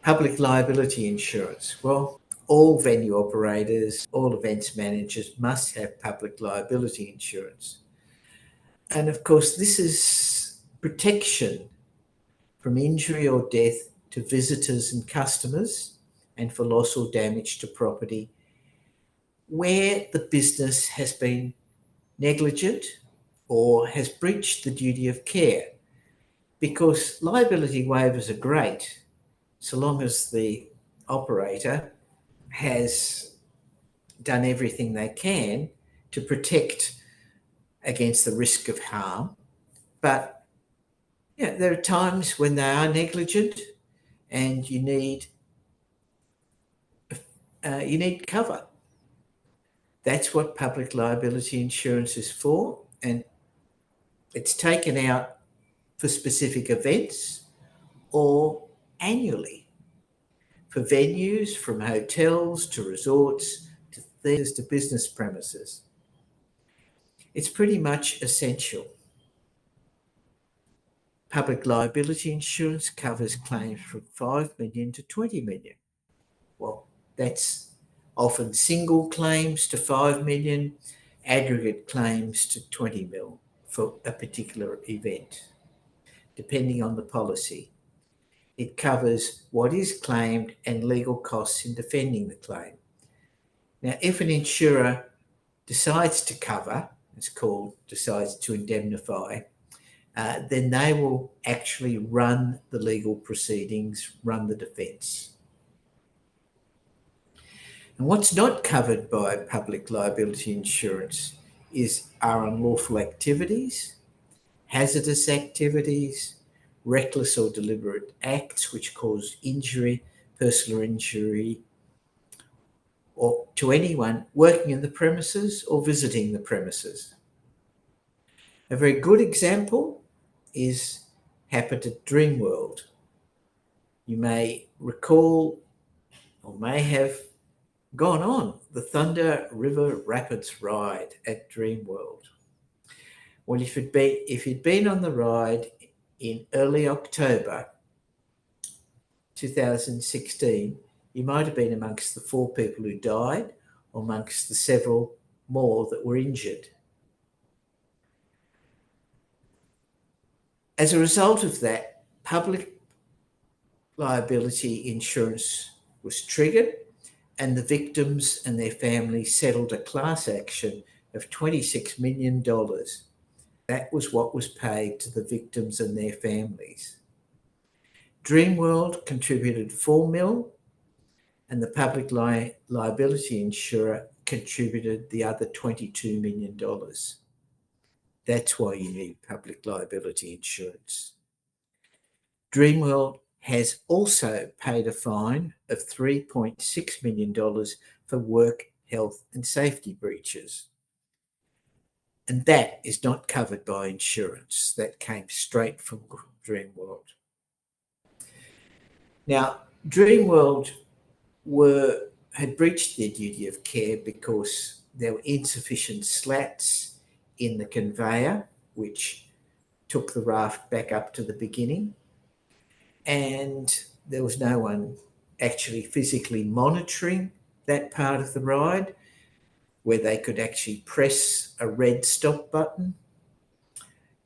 Public liability insurance. Well, all venue operators, all events managers must have public liability insurance. And of course, this is protection from injury or death to visitors and customers, and for loss or damage to property where the business has been negligent or has breached the duty of care. Because liability waivers are great so long as the operator has done everything they can to protect against the risk of harm. But there are times when they are negligent and you need cover. That's what public liability insurance is for, and it's taken out for specific events or annually for venues from hotels to resorts to theatres to business premises. It's pretty much essential. Public liability insurance covers claims from 5 million to 20 million. Well, that's often single claims to 5 million, aggregate claims to 20 mil for a particular event, depending on the policy. It covers what is claimed and legal costs in defending the claim. Now, if an insurer decides to cover, it's called decides to indemnify, then they will actually run the legal proceedings, run the defence. And what's not covered by public liability insurance are unlawful activities, hazardous activities, reckless or deliberate acts which cause injury, personal injury, or to anyone working in the premises or visiting the premises. A very good example happened at Dreamworld. You may recall or may have gone on the Thunder River Rapids ride at Dreamworld. Well, if you'd been on the ride in early October 2016, you might have been amongst the 4 people who died or amongst the several more that were injured. As a result of that, public liability insurance was triggered, and the victims and their families settled a class action of $26 million. That was what was paid to the victims and their families. Dreamworld contributed $4 million, and the public liability insurer contributed the other $22 million. That's why you need public liability insurance. Dreamworld has also paid a fine of $3.6 million for work, health and safety breaches. And that is not covered by insurance. That came straight from Dreamworld. Now, Dreamworld had breached their duty of care because there were insufficient slats in the conveyor, which took the raft back up to the beginning. And there was no one actually physically monitoring that part of the ride where they could actually press a red stop button.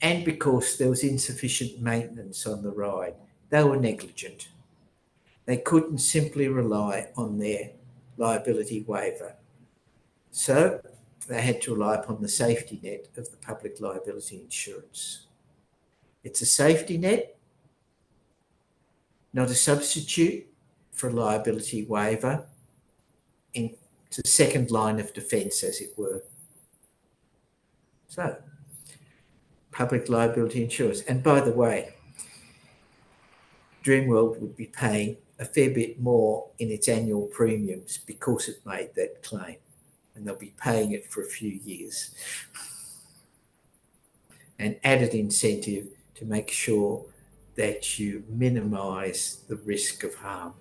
And because there was insufficient maintenance on the ride, they were negligent. They couldn't simply rely on their liability waiver. So they had to rely upon the safety net of the public liability insurance. It's a safety net, not a substitute for a liability waiver. It's a second line of defence, as it were. So, public liability insurance. And by the way, Dreamworld would be paying a fair bit more in its annual premiums because it made that claim, and they'll be paying it for a few years. An added incentive to make sure that you minimise the risk of harm.